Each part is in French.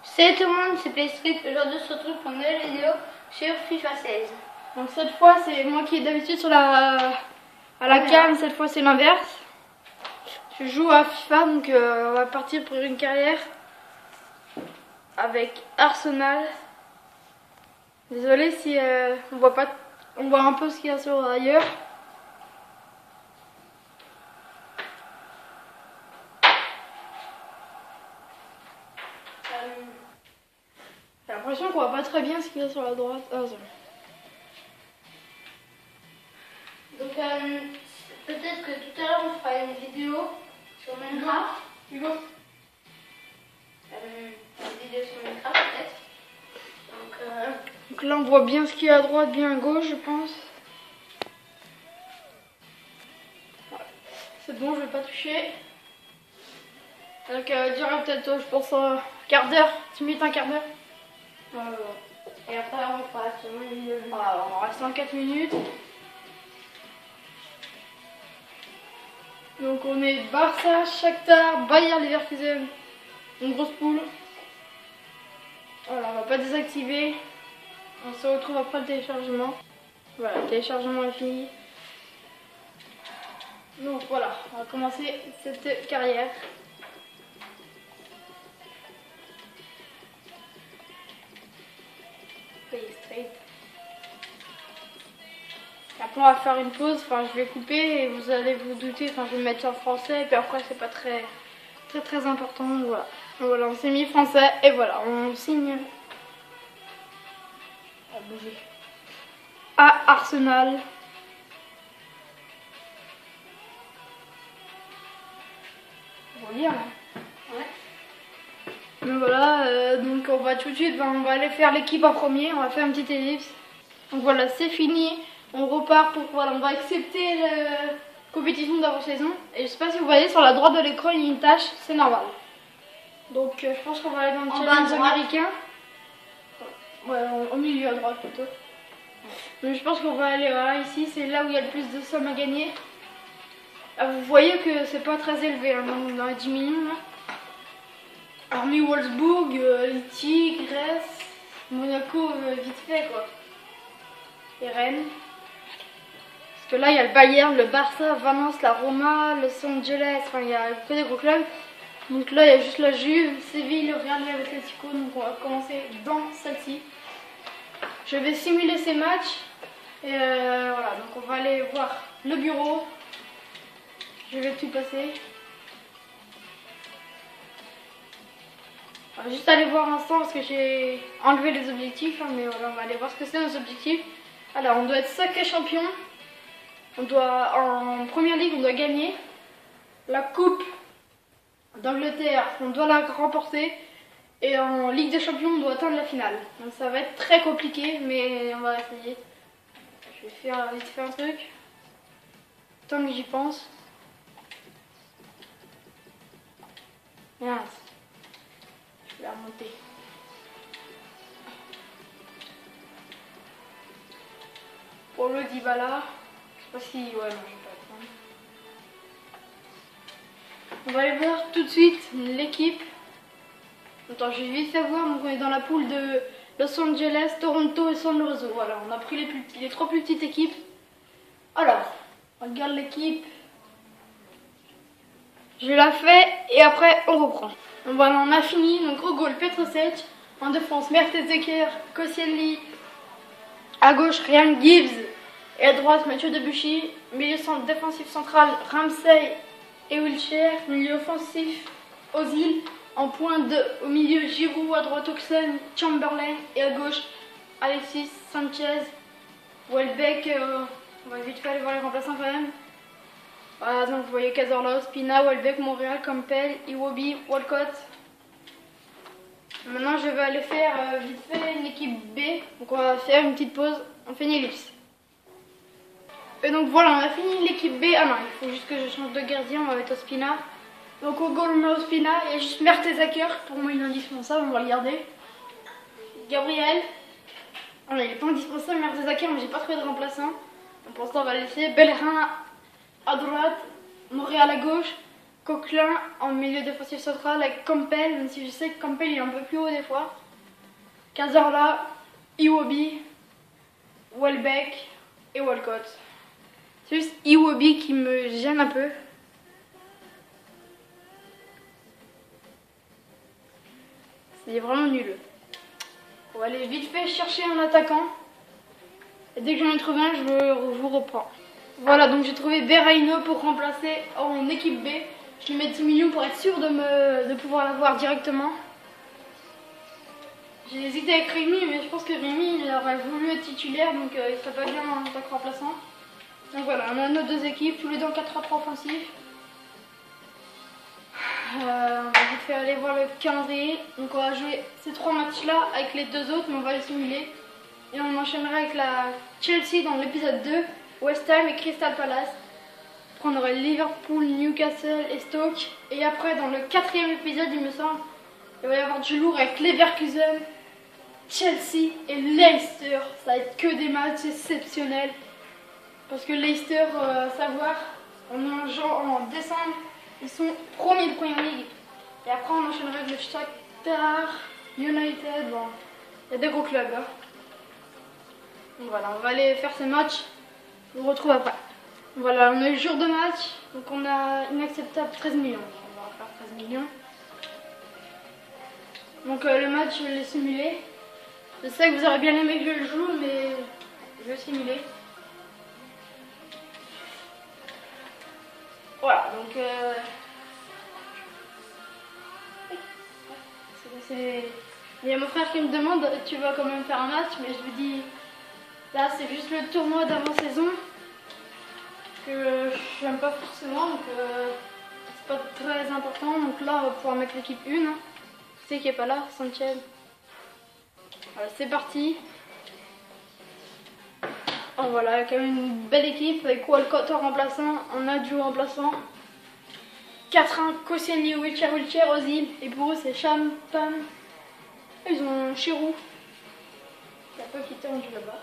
Salut tout le monde, c'est Playstreet. Aujourd'hui, on se retrouve pour une nouvelle vidéo sur FIFA 16. Donc cette fois, c'est moi qui est d'habitude sur à la cam. Cette fois, c'est l'inverse. Je joue à FIFA, donc on va partir pour une carrière avec Arsenal. Désolé si on voit pas, on voit un peu ce qu'il y a sur ailleurs. J'ai l'impression qu'on voit pas très bien ce qu'il y a sur la droite. Ah, donc peut-être que tout à l'heure on fera une vidéo sur Minecraft. Hugo. Une vidéo sur Minecraft peut-être. Donc là on voit bien ce qu'il y a à droite, bien à gauche, je pense. C'est bon, je vais pas toucher. Donc dirait peut-être, je pense, un quart d'heure. Tu mets un quart d'heure. Et après on fera sûrement une vidéo. Voilà, on va rester en 4 minutes. Donc on est Barça, Shakhtar, Bayer Leverkusen. Une grosse poule. Voilà, on va pas désactiver. On se retrouve après le téléchargement. Voilà, le téléchargement est fini. Donc voilà, on va commencer cette carrière. Playstreet. Après on va faire une pause, enfin je vais couper et vous allez vous douter, enfin je vais mettre en français et puis après c'est pas très important, voilà. Voilà, on s'est mis français et voilà, on signe à bouger. À Arsenal. On va lire là. Ouais. Donc voilà, donc on va tout de suite, on va aller faire l'équipe en premier, on va faire une petite ellipse. Donc voilà, c'est fini. On repart pour, voilà, on va accepter la compétition d'avant-saison. Et je sais pas si vous voyez sur la droite de l'écran, il y a une tâche, c'est normal. Donc je pense qu'on va aller dans le challenge américain. Ouais, au milieu à droite plutôt. Donc je pense qu'on va aller, voilà, ici, c'est là où il y a le plus de sommes à gagner. Ah, vous voyez que c'est pas très élevé, hein, dans les 10 millions là. Hormis Wolfsburg, Liti, Grèce, Monaco, vite fait quoi. Et Rennes. Parce que là, il y a le Bayern, le Barça, Valence, la Roma, Los Angeles, enfin, il y a que des gros clubs. Donc là, il y a juste la Juve, Séville, le Real Atletico. Donc on va commencer dans celle-ci. Je vais simuler ces matchs. Et voilà, donc on va aller voir le bureau. Je vais tout passer. On va juste aller voir un instant parce que j'ai enlevé les objectifs. Hein, mais voilà, on va aller voir ce que c'est nos objectifs. Alors, on doit être sacré champion. On doit, en première ligue, on doit gagner la coupe d'Angleterre, on doit la remporter. Et en Ligue des Champions, on doit atteindre la finale. Donc ça va être très compliqué, mais on va essayer. Je vais faire vite fait un truc. Tant que j'y pense. Mince. Je vais remonter. Pour le Dybala. Je sais pas si... Ouais, non, je vais pas prendre. On va aller voir tout de suite l'équipe. Attends, je vais vite fait voir. Donc on est dans la poule de Los Angeles, Toronto et San Lorenzo. Voilà, on a pris les trois plus petites équipes. Alors, on regarde l'équipe. Je la fais et après on reprend. Donc voilà, on a fini. Donc au goal, Petrosec. En défense, Mertesacker, Koscielny. À gauche, Ryan Gibbs. Et à droite, Mathieu Debuchy. Milieu défensif central, Ramsey et Wilshere. Milieu offensif, Ozil. En pointe au milieu, Giroud. À droite, Oxlade, Chamberlain. Et à gauche, Alexis Sanchez. Welbeck. On va vite fait aller voir les remplaçants quand même. Voilà, donc vous voyez Cazorla, Ospina, Welbeck, Montréal, Campbell, Iwobi, Walcott. Maintenant, je vais aller faire vite fait une équipe B. Donc on va faire une petite pause. On fait une ellipse. Et donc voilà, on a fini l'équipe B. Ah non, il faut juste que je change de gardien. On va mettre Ospina. Donc au goal, on met Ospina. Il y a juste Mertesacker. Pour moi, il est indispensable. On va le garder. Gabriel. Ah non, il n'est pas indispensable, Mertesacker, mais j'ai pas trouvé de remplaçant. Donc pour l'instant, on va laisser Bellerin à droite, Montréal à gauche. Coquelin en milieu défensif central avec Campbell, même si je sais que Campbell il est un peu plus haut des fois. Cazorla, Iwobi, Welbeck et Walcott. C'est juste Iwobi qui me gêne un peu. C'est vraiment nul. On va aller vite fait chercher un attaquant. Et dès que j'en ai trouvé un, je vous reprends. Voilà, donc j'ai trouvé Berraino pour remplacer en équipe B. Je lui mets 10 millions pour être sûr de pouvoir l'avoir directement. J'ai hésité avec Rémi, mais je pense que Rémi il aurait voulu être titulaire, donc il serait pas bien en tant que remplaçant. Donc voilà, on a nos deux équipes, tous les deux en 4-3-3 offensif. On va vite fait aller voir le calendrier. Donc on va jouer ces 3 matchs-là avec les 2 autres, mais on va les simuler. Et on enchaînera avec la Chelsea dans l'épisode 2, West Ham et Crystal Palace. Après on aurait Liverpool, Newcastle et Stoke. Et après dans le 4e épisode, il me semble, il va y avoir du lourd avec Leverkusen, Chelsea et Leicester. Ça va être que des matchs exceptionnels. Parce que Leicester, savoir, en décembre, ils sont premiers de Premier League. Et après on enchaînera avec le Shakhtar, United, bon, il y a des gros clubs. Hein. Donc voilà, on va aller faire ces matchs. Je vous retrouve après. Voilà, on a eu le jour de match. Donc on a inacceptable 13 millions. On va faire 13 millions. Donc le match, je l'ai simulé. Je sais que vous aurez bien aimé que je le joue, mais je vais simuler. Voilà, donc il y a mon frère qui me demande, tu vas quand même faire un match, mais je lui dis, là c'est juste le tournoi d'avant-saison que j'aime pas forcément, donc c'est pas très important. Donc là on va pouvoir mettre l'équipe 1, hein. Tu sais qui est pas là, Sanchez. Voilà, c'est parti. Oh, voilà, quand même une belle équipe avec Walcott en remplaçant, en adjoint remplaçant. 4-1, Koscielny, Wheelchair, Ozil. Et pour eux, c'est Cham, Pam. Ils ont Chirou. Il y a pas qui tendu là-bas.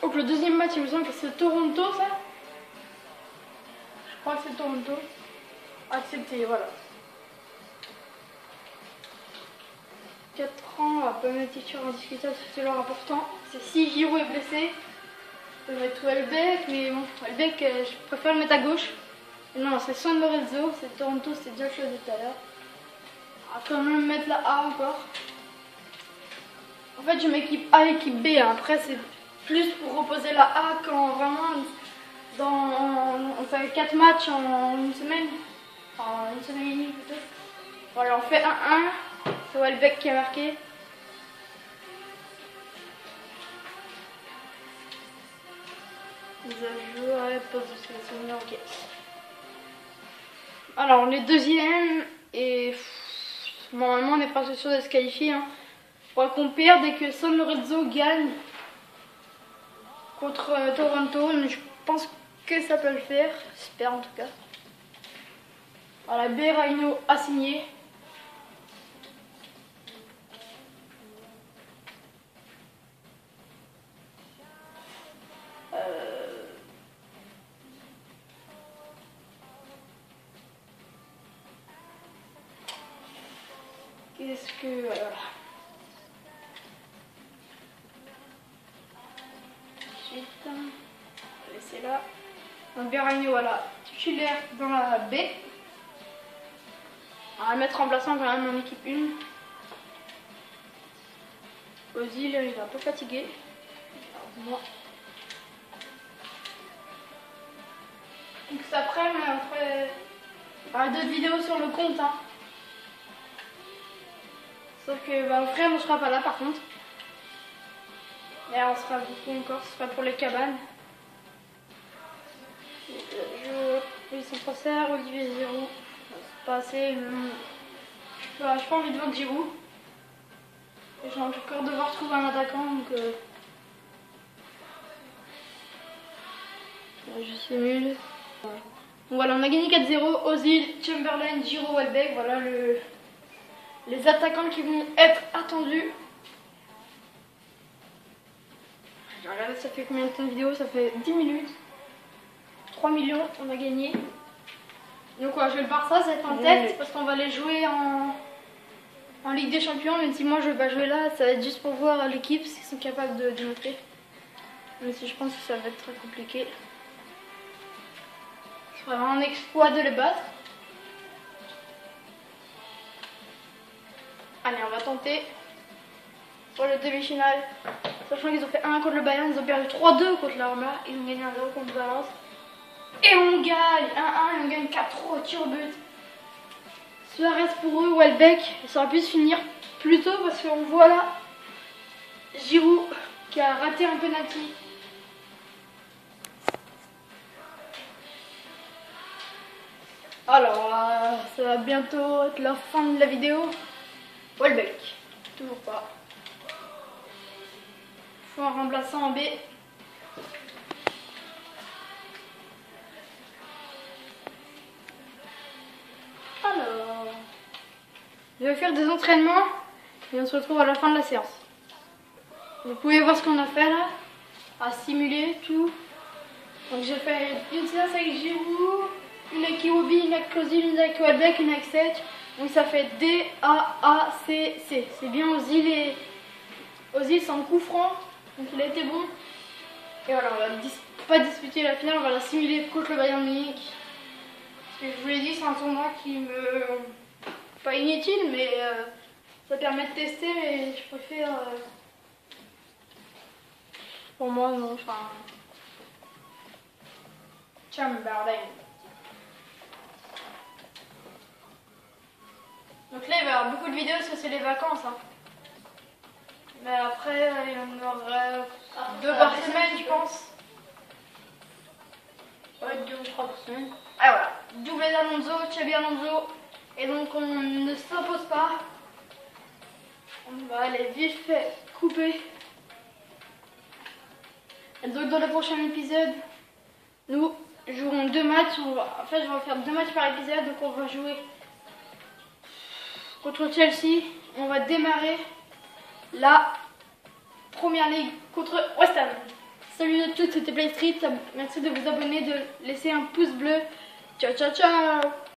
Donc le deuxième match, il me semble que c'est Toronto, ça. Je crois que c'est Toronto. Accepté, voilà. 4 ans, on va pas mettre titulaire indiscutable, c'est leur important. C'est si Giroud est blessé, je peux mettre Welbeck, mais bon, Welbeck, je préfère le mettre à gauche. Non, c'est San Lorenzo, c'est Toronto, c'était déjà choisi tout à l'heure. On va quand même mettre la A encore. En fait, je mets équipe A et équipe B, hein. Après c'est plus pour reposer la A quand vraiment on fait 4 matchs en une semaine. Enfin, une semaine et demie plutôt. Voilà, on fait 1-1. C'est Welbeck qui a marqué. Mise à jour, ouais, poste de sélection, ok. Alors, on est deuxième et normalement on est presque sûr de se qualifier. Hein. Faudra qu'on perde et que San Lorenzo gagne contre Toronto. Mais je pense que ça peut le faire. J'espère en tout cas. Voilà, Berraino a signé. Qu'est-ce que... voilà. Ensuite, on va laisser là. Donc Berraino, voilà, titulaire dans la B. On va le mettre remplaçant quand même en équipe 1. Ozil, il est un peu fatigué. Moi. Donc cet après-midi, on fera d'autres vidéos sur le compte. Hein. Sauf que mon frère ne sera pas là par contre. Et on sera beaucoup encore, ce sera pour les cabanes. Wilson Prosser, Olivier Giroud. C'est pas assez. J'ai pas envie de vendre Giroud. Et j'ai encore devoir trouver un attaquant donc. Je simule. Donc voilà, on a gagné 4-0. Ozil, Chamberlain, Giroud, Welbeck. Voilà les attaquants qui vont être attendus. Regardez, ça fait combien de temps de vidéo? Ça fait 10 minutes. 3 millions, on a gagné. Donc voilà, je vais le Barça, ça va être en tête parce qu'on va aller jouer en Ligue des Champions. Même si moi je vais pas jouer là, ça va être juste pour voir l'équipe s'ils sont capables de démontrer. Même si je pense que ça va être très compliqué. C'est vraiment un exploit de les battre. Allez, on va tenter pour le demi-finale. Sachant qu'ils ont fait 1 contre le Bayern, ils ont perdu 3-2 contre la Roma, ils ont gagné 1-0 contre Valence. Et on gagne 1-1 et on gagne 4-3 au tir au but. Suarez pour eux, Welbeck, ça aurait pu se finir plus tôt parce qu'on voit là Giroud qui a raté un penalty. Alors, ça va bientôt être la fin de la vidéo. Welbeck, toujours pas. Faut un remplaçant en B. Alors, je vais faire des entraînements et on se retrouve à la fin de la séance. Vous pouvez voir ce qu'on a fait là, à simuler tout. Donc j'ai fait une séance avec Giroud, une avec Iwobi, une avec Ozil, une avec Welbeck, une avec Sech. Donc ça fait D, A, A, C, C. C'est bien Ozil et Ozil c'est en coup franc, donc il a été bon. Et voilà, on va pas disputer la finale, on va la simuler contre le Bayern Munich. Parce que je vous l'ai dit, c'est un tournoi qui me... pas inutile, mais ça permet de tester, mais je préfère... Pour moi, non, enfin... Chamberlain. Donc là, il va y avoir beaucoup de vidéos parce que c'est les vacances. Hein. Mais après, il y en aura 2 par semaine, je pense. Ouais, 2 ou 3 par semaine. Ah voilà, doublé d'Alonso, Xabi Alonso. Et donc on ne s'impose pas. On va aller vite fait couper. Et donc dans le prochain épisode, nous jouerons 2 matchs. En fait, je vais faire 2 matchs par épisode. Donc on va jouer contre Chelsea. On va démarrer la première ligue contre West Ham. Salut à tous, c'était Play Street. Merci de vous abonner, de laisser un pouce bleu. Ciao, ciao, ciao!